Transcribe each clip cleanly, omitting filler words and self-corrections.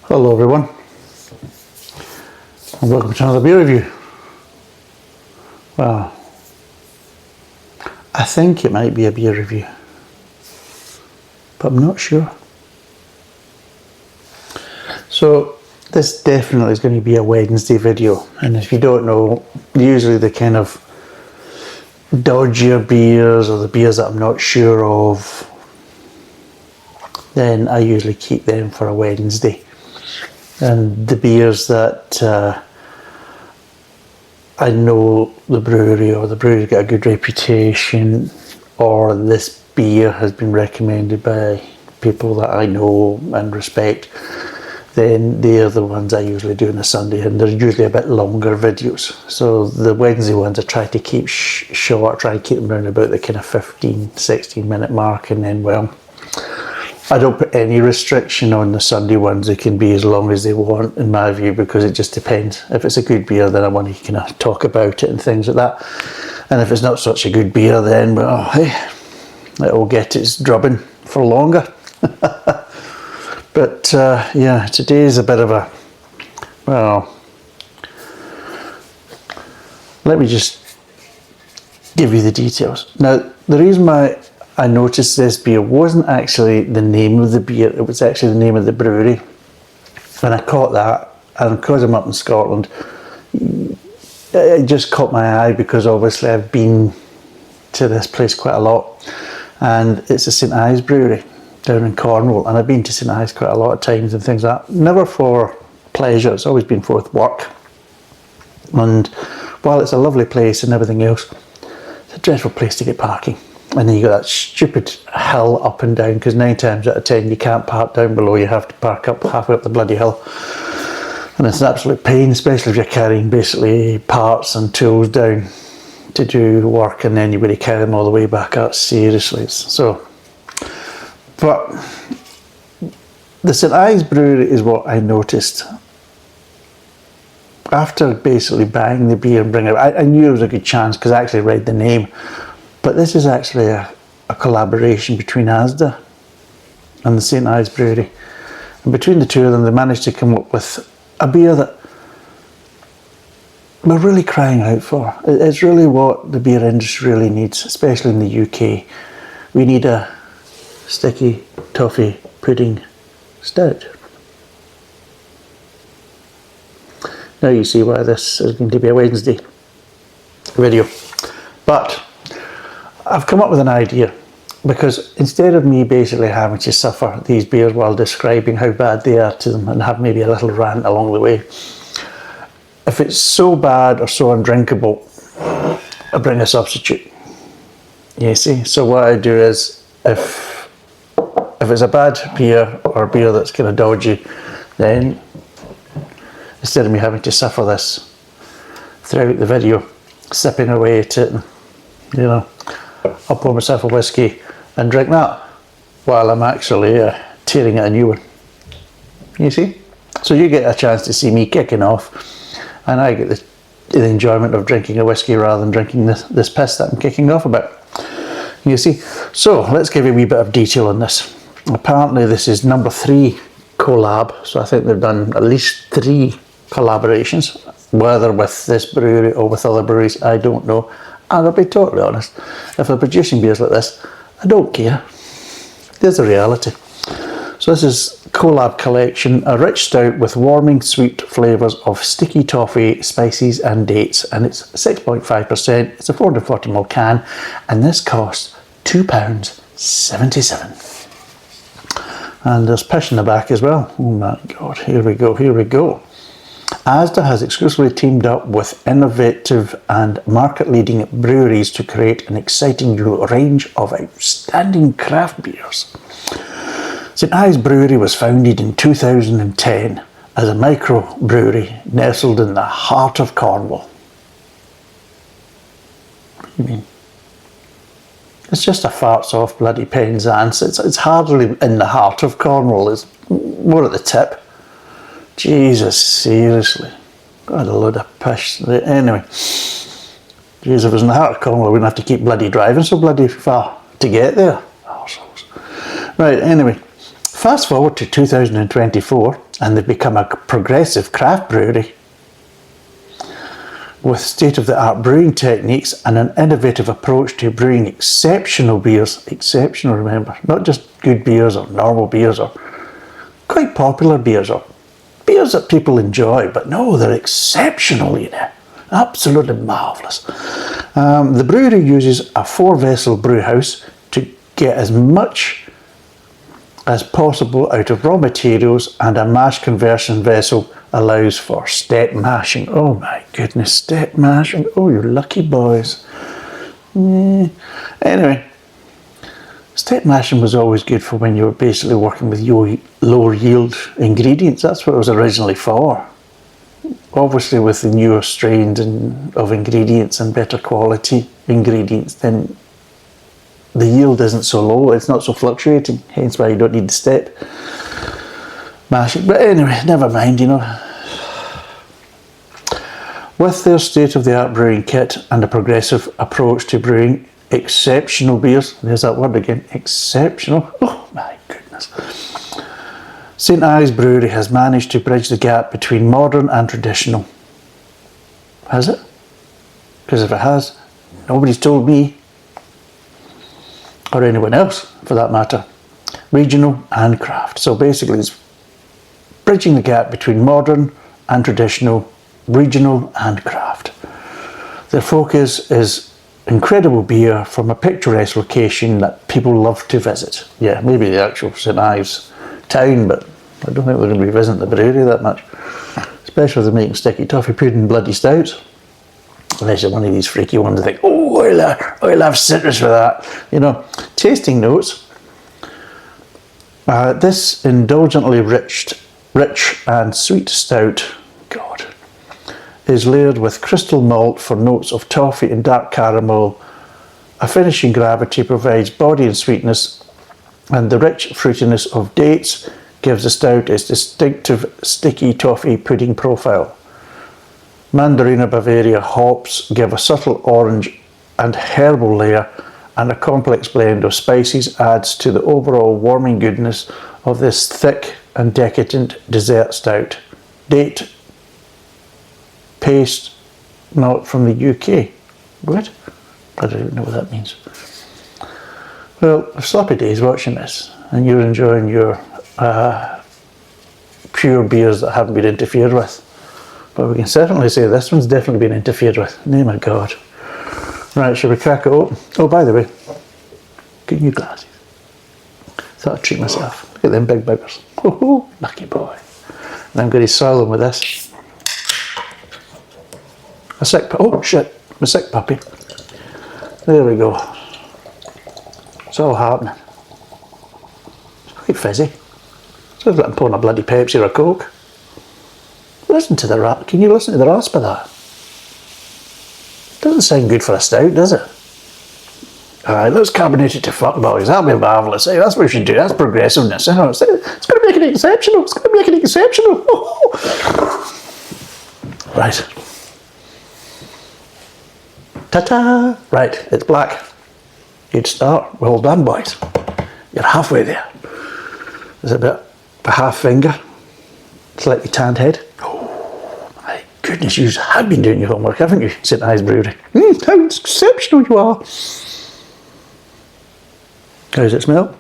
Hello everyone, and welcome to another beer review. Well, I think it might be a beer review, but I'm not sure. So this definitely is going to be a Wednesday video, and if you don't know, usually the kind of dodgier beers or the beers that I'm not sure of, then I usually keep them for a Wednesday. And the beers that I know the brewery's got a good reputation, or this beer has been recommended by people that I know and respect, then they're the ones I usually do on a Sunday, and they're usually a bit longer videos. So the Wednesday ones I try to keep short, try to keep them around about the kind of 15-16 minute mark, and then, well, I don't put any restriction on the Sunday ones. They can be as long as they want, in my view, because it just depends. If it's a good beer, then I want to kind of talk about it and things like that. And if it's not such a good beer, then, well, hey, it will get its drubbing for longer. But yeah, today is a bit of a, well, let me just give you the details. Now, the reason why I noticed this beer wasn't actually the name of the beer, it was actually the name of the brewery. And I caught that, and because I'm up in Scotland, it just caught my eye because obviously I've been to this place quite a lot, and it's the St Ives Brewery down in Cornwall, and I've been to St Ives quite a lot of times and things like that. Never for pleasure, it's always been for work. And while it's a lovely place and everything else, it's a dreadful place to get parking. And then you got that stupid hill up and down, because 9 times out of 10 you can't park down below, you have to park up halfway up the bloody hill. And it's an absolute pain, especially if you're carrying basically parts and tools down to do work, and then you've got to carry them all the way back up. Seriously. So, but the St Ives Brewery is what I noticed. After basically buying the beer and bringing it, I knew there was a good chance because I actually read the name. But this is actually a collaboration between ASDA and the St Ives Brewery. And between the two of them, they managed to come up with a beer that we're really crying out for. It's really what the beer industry really needs, especially in the UK. We need a sticky toffee pudding stout. Now you see why this is going to be a Wednesday video. But I've come up with an idea, because instead of me basically having to suffer these beers while describing how bad they are to them and have maybe a little rant along the way, if it's so bad or so undrinkable, I bring a substitute. You see, so what I do is, if it's a bad beer or a beer that's kind of dodgy, then instead of me having to suffer this throughout the video, sipping away at it, and, you know, I'll pour myself a whiskey and drink that while I'm actually tearing at a new one. You see? So you get a chance to see me kicking off, and I get the enjoyment of drinking a whiskey rather than drinking this piss that I'm kicking off about. You see? So let's give you a wee bit of detail on this. Apparently this is number 3 collab, so I think they've done at least 3 collaborations, whether with this brewery or with other breweries, I don't know. And I'll be totally honest, if they're producing beers like this, I don't care. There's the reality. So this is Collab Collection, a rich stout with warming sweet flavours of sticky toffee, spices and dates, and it's 6.5%, it's a 440ml can, and this costs £2.77. And there's pish in the back as well. Oh my god, here we go, here we go. ASDA has exclusively teamed up with innovative and market-leading breweries to create an exciting new range of outstanding craft beers. St Ives Brewery was founded in 2010 as a microbrewery nestled in the heart of Cornwall. What do you mean? It's just a farts off bloody Penzance. It's hardly in the heart of Cornwall, it's more at the tip. Jesus, seriously. God, a load of pish. Anyway. Jeez, if it was in the heart of Cornwall, we wouldn't have to keep bloody driving so bloody far to get there. Arseholes. Right, anyway. Fast forward to 2024, and they've become a progressive craft brewery with state-of-the-art brewing techniques and an innovative approach to brewing exceptional beers. Exceptional, remember, not just good beers or normal beers or quite popular beers or beers that people enjoy, but no, they're exceptional, you know, absolutely marvellous. The brewery uses a 4-vessel brew house to get as much as possible out of raw materials, and a mash conversion vessel allows for step mashing. Oh my goodness, step mashing. Oh, you lucky boys. Anyway, step mashing was always good for when you were basically working with lower yield ingredients. That's what it was originally for. Obviously with the newer strains of ingredients and better quality ingredients, then the yield isn't so low, it's not so fluctuating, hence why you don't need the step mashing. But anyway, never mind, you know. With their state-of-the-art brewing kit and a progressive approach to brewing exceptional beers, there's that word again, exceptional, oh my goodness. St Ives Brewery has managed to bridge the gap between modern and traditional. Has it? Because if it has, nobody's told me, or anyone else for that matter, regional and craft. So basically it's bridging the gap between modern and traditional, regional and craft. Their focus is incredible beer from a picturesque location that people love to visit. Yeah, maybe the actual St Ives town, but I don't think we're going to be visiting the brewery that much. Especially if they're making sticky toffee pudding bloody stouts. Unless you're one of these freaky ones that think, oh, I'll have citrus with that. You know, tasting notes. This indulgently rich and sweet stout, God, is layered with crystal malt for notes of toffee and dark caramel. A finishing gravity provides body and sweetness, and the rich fruitiness of dates gives the stout its distinctive sticky toffee pudding profile. Mandarina Bavaria hops give a subtle orange and herbal layer, and a complex blend of spices adds to the overall warming goodness of this thick and decadent dessert stout. Date paste not from the UK. What? I don't even know what that means. Well, sloppy days watching this, and you're enjoying your pure beers that haven't been interfered with. But we can certainly say this one's definitely been interfered with. Name of God. Right, shall we crack it open? Oh, by the way, get new glasses. Thought I'd treat myself. Look at them big buggers. Oh, lucky boy. And I'm going to soil them with this. Oh shit, my sick puppy. There we go. It's all happening. It's quite fizzy. Sounds like I'm pouring a bloody Pepsi or a Coke. Listen to the rasp. Can you listen to the rasp of that? Doesn't sound good for a stout, does it? Alright, let's carbonate it to fuck, boys. That'll be marvellous. Hey, that's what we should do. That's progressiveness. You know, it's going to make it exceptional. It's going to make it exceptional. Right. Ta-ta! Right, it's black. Good start. Well done, boys. You're halfway there. There's about a half finger. Slightly tanned head. Oh, my goodness, you have been doing your homework, haven't you? St Ives Brewery. How exceptional you are. How does it smell?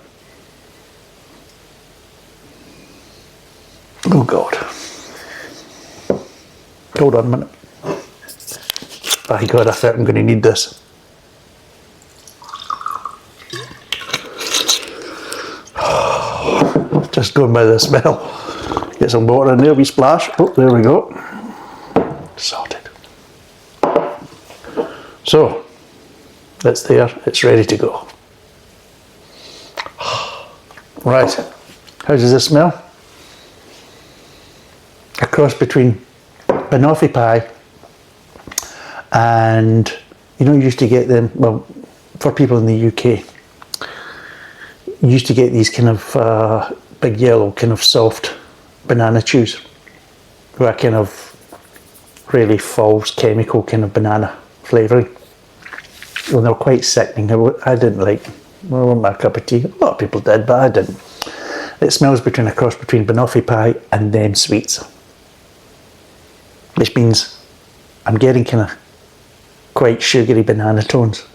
Oh, God. Hold on a minute. By God, I think I'm going to need this. Just going by the smell. Get some water in there, we splash. Oh, there we go. Sorted. So, it's there, it's ready to go. Right, how does this smell? A cross between banoffee pie and, you know, you used to get them, well, for people in the UK, you used to get these kind of big yellow, kind of soft banana chews, with a kind of really false chemical kind of banana flavouring. Well, they're quite sickening. I didn't like them. Well, they weren't my cup of tea. A lot of people did, but I didn't. It smells between a cross between banoffee pie and them sweets. Which means I'm getting kind of quite sugary banana tones.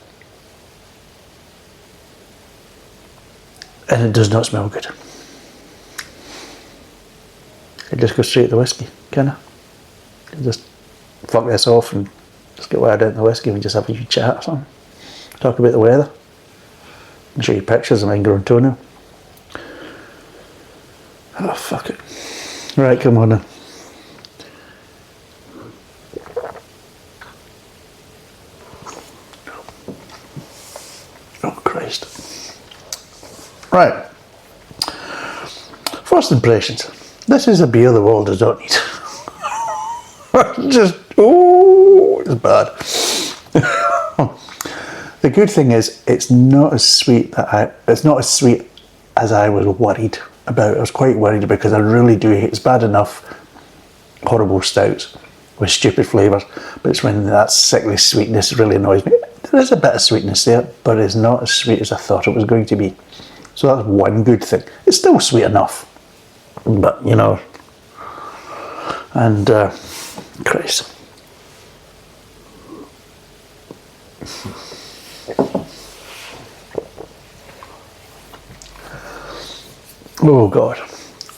And it does not smell good. It just goes straight to the whiskey, kind of. Just fuck this off and just get wired out in the whiskey and just have a huge chat or something. Talk about the weather. And show you pictures of mine growing toenail. Oh, fuck it. Right, come on then. Oh, Christ. Right. First impressions. This is a beer the world does not need. Just, oh, it's bad. The good thing is, it's not as sweet as I was worried about. I was quite worried because I really do hate. It's bad enough, horrible stouts with stupid flavours, but it's when that sickly sweetness really annoys me. There is a bit of sweetness there, but it's not as sweet as I thought it was going to be. So that's one good thing. It's still sweet enough, but you know, and Christ. Oh God.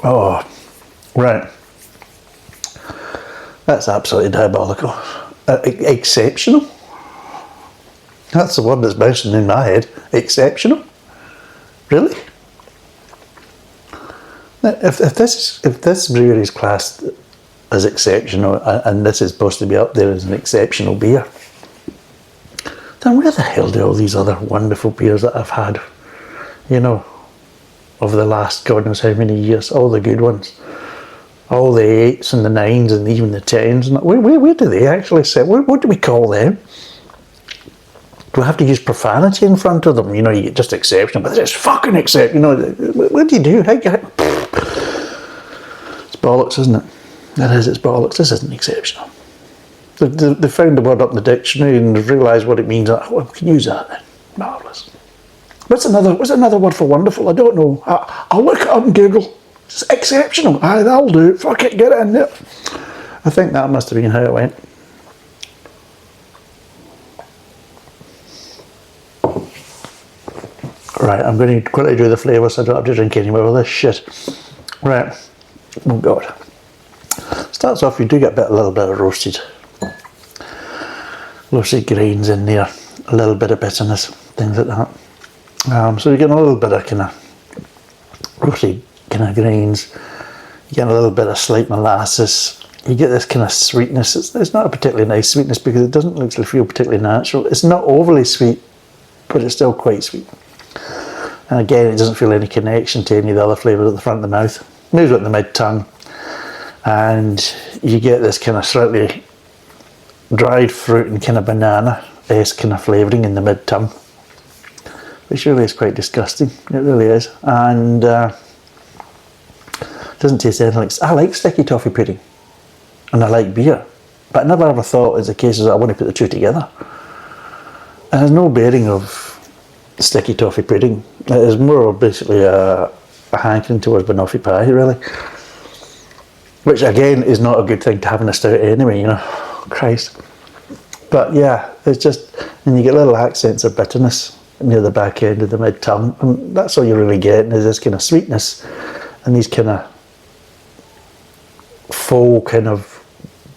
Oh, right. That's absolutely diabolical. Exceptional? That's the word that's bouncing in my head. Exceptional? Really? If this brewery is classed as exceptional, and this is supposed to be up there as an exceptional beer, then where the hell do all these other wonderful beers that I've had, you know, over the last God knows how many years, all the good ones, all the 8s and the 9s and even the 10s, and where do they actually sit? What do we call them? Do we have to use profanity in front of them? You know, you get just exceptional, but it's fucking exceptional. You know, what do you do? It's bollocks, isn't it? That is, it's bollocks. This isn't exceptional. They found the word up in the dictionary and they've realised what it means. Oh, we can use that then. Marvellous. What's another word for wonderful? I don't know. I'll look it up and Google. It's exceptional. Aye, that'll do. Fuck it, get it in there. I think that must have been how it went. Right, I'm going to quickly do the flavour so I don't have to drink any more of this shit. Right. Oh God. Starts off, you do get a little bit of roasted grains in there, a little bit of bitterness, things like that. So you get a little bit of kind of roasted kind of grains. You get a little bit of slight molasses. You get this kind of sweetness. It's not a particularly nice sweetness because it doesn't actually feel particularly natural. It's not overly sweet, but it's still quite sweet. And again, it doesn't feel any connection to any of the other flavours at the front of the mouth. Moves out the mid-tongue. And you get this kind of slightly dried fruit and kind of banana-esque kind of flavouring in the mid-tongue, which really is quite disgusting. It really is. And it doesn't taste anything like... I like sticky toffee pudding. And I like beer. But I never ever thought it's a case of I want to put the two together. And there's no bearing of sticky toffee pudding. It is more basically a hankering towards banoffee pie, really. Which again is not a good thing to have in a stout anyway, you know. Christ. But yeah, it's just, and you get little accents of bitterness near the back end of the mid-tongue, and that's all you're really getting is this kind of sweetness and these kind of full kind of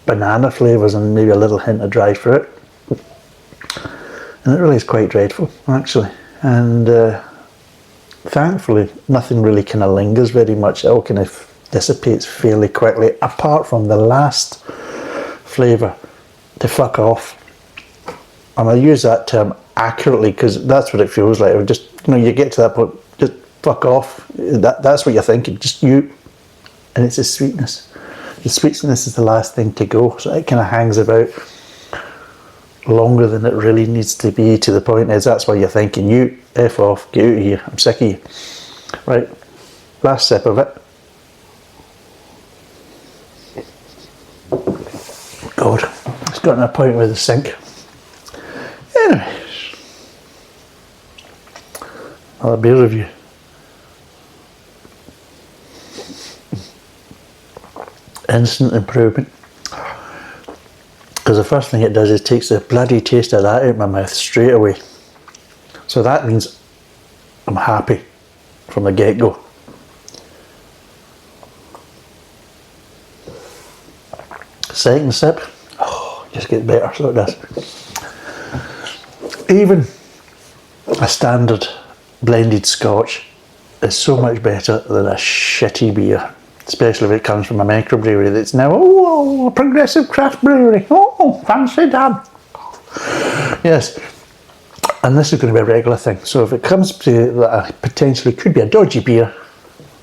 banana flavours and maybe a little hint of dry fruit. And it really is quite dreadful, actually. And thankfully, nothing really kind of lingers very much. It all kind of dissipates fairly quickly, apart from the last flavour, to fuck off. And I use that term accurately because that's what it feels like. Or just, you know, you get to that point, just fuck off. That's what you're thinking, just you. And it's the sweetness. The sweetness is the last thing to go, so it kind of hangs about longer than it really needs to be, to the point is that's why you're thinking, you F off, get out of here, I'm sick of you. Right, last sip of it. God, it's gotten to a point with the sink. Anyways, another beer review. instant improvement. Because the first thing it does is takes the bloody taste of that out of my mouth straight away. So that means I'm happy from the get-go. Second sip, oh, just gets better, so it does. Even a standard blended scotch is so much better than a shitty beer, especially if it comes from a microbrewery that's now, oh, a progressive craft brewery, oh, fancy that. Yes, and this is going to be a regular thing. So if it comes to that potentially could be a dodgy beer,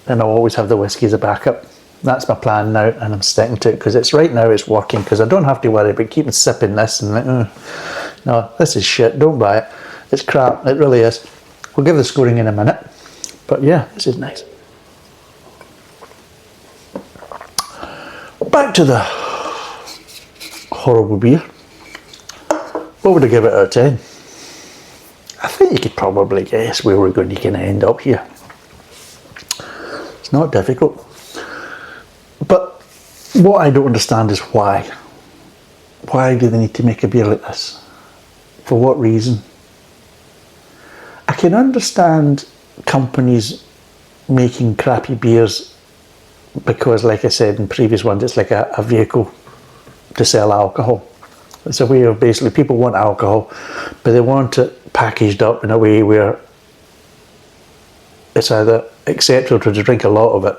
then I'll always have the whiskey as a backup. That's my plan now, and I'm sticking to it because it's right now, it's working, because I don't have to worry about keeping sipping this and like, no, this is shit, don't buy it. It's crap, it really is. We'll give the scoring in a minute, but yeah, this is nice. Back to the horrible beer. What would I give it out of 10? I think you could probably guess where we're going to kind of end up here. It's not difficult. But what I don't understand is why. Why do they need to make a beer like this? For what reason? I can understand companies making crappy beers because, like I said in previous ones, it's like a vehicle to sell alcohol. It's a way of basically, people want alcohol, but they want it packaged up in a way where it's either acceptable to drink a lot of it.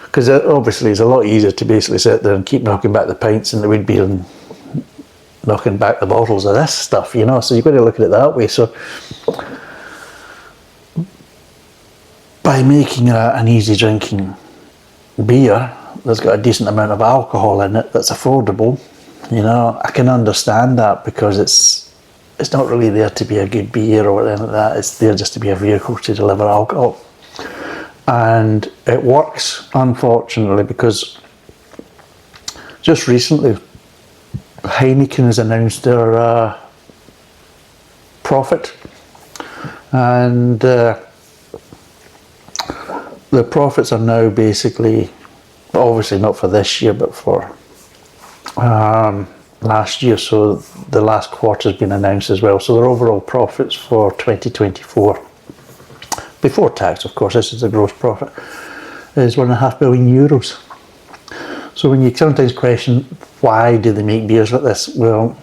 Because obviously it's a lot easier to basically sit there and keep knocking back the pints and the wood beer and knocking back the bottles of this stuff, you know, so you've got to look at it that way. So by making an easy drinking beer that's got a decent amount of alcohol in it that's affordable, you know, I can understand that, because it's not really there to be a good beer or anything like that. It's there just to be a vehicle to deliver alcohol. And it works, unfortunately, because just recently Heineken has announced their profit, and the profits are now basically, obviously not for this year, but for last year, so the last quarter has been announced as well. So their overall profits for 2024, before tax of course, this is the gross profit, is €1.5 billion. So when you sometimes question why do they make beers like this, well,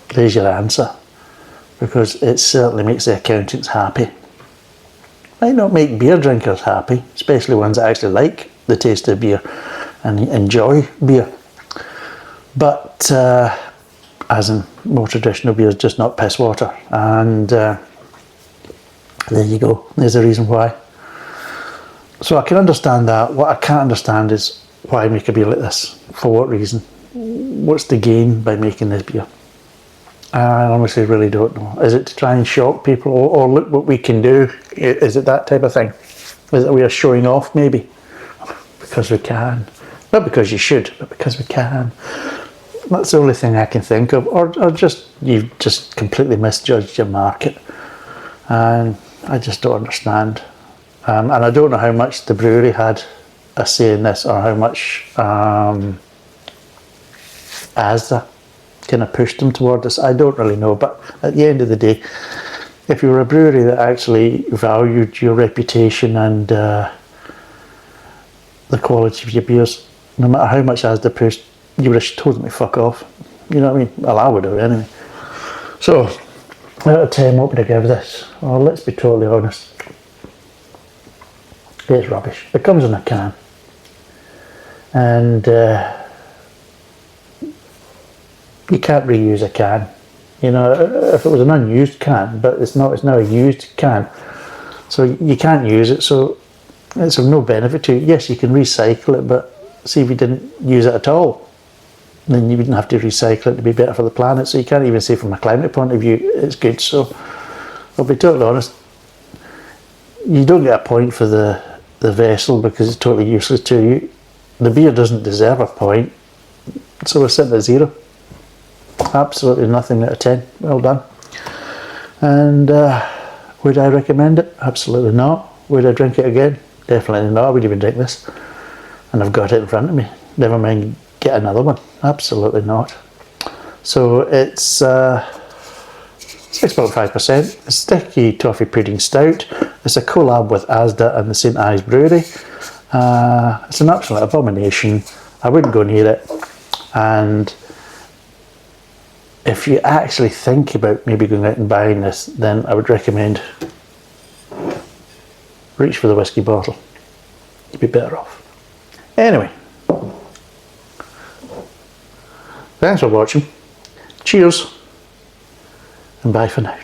there's your answer. Because it certainly makes the accountants happy. Might not make beer drinkers happy, especially ones that actually like the taste of beer and enjoy beer. But as in more traditional beer, just not piss water. And there you go, there's a reason why. So I can understand that. What I can't understand is why make a beer like this? For what reason? What's the gain by making this beer? I honestly really don't know. Is it to try and shock people, or look what we can do? Is it that type of thing? Is it a way of showing off maybe? Because we can. Not because you should, but because we can. That's the only thing I can think of. Or just, you've just completely misjudged your market. And I just don't understand. And I don't know how much the brewery had a say in this, or how much ASDA kind of pushed them toward this. I don't really know, but at the end of the day, if you were a brewery that actually valued your reputation and the quality of your beers, no matter how much ASDA pushed, you would have told them to fuck off. You know what I mean? Well, I would have anyway. So, out of 10, what would I give this? Well, let's be totally honest. It's rubbish. It comes in a can. And you can't reuse a can. You know, if it was an unused can, but it's now a used can. So you can't use it, so it's of no benefit to you. Yes, you can recycle it, but see if you didn't use it at all, then you wouldn't have to recycle it to be better for the planet. So you can't even say from a climate point of view it's good. So I'll be totally honest, you don't get a point for the vessel because it's totally useless to you. The beer doesn't deserve a point, so we're sitting at 0. Absolutely nothing out of 10. Well done. And would I recommend it? Absolutely not. Would I drink it again? Definitely not. I wouldn't even drink this. And I've got it in front of me. never mind get another one. Absolutely not. So it's 6.5%, a sticky toffee pudding stout. It's a collab with ASDA and the St Ives Brewery. It's an absolute abomination. I wouldn't go near it. And if you actually think about maybe going out and buying this, then I would recommend reach for the whiskey bottle. You'd be better off. Anyway, thanks for watching. Cheers and bye for now.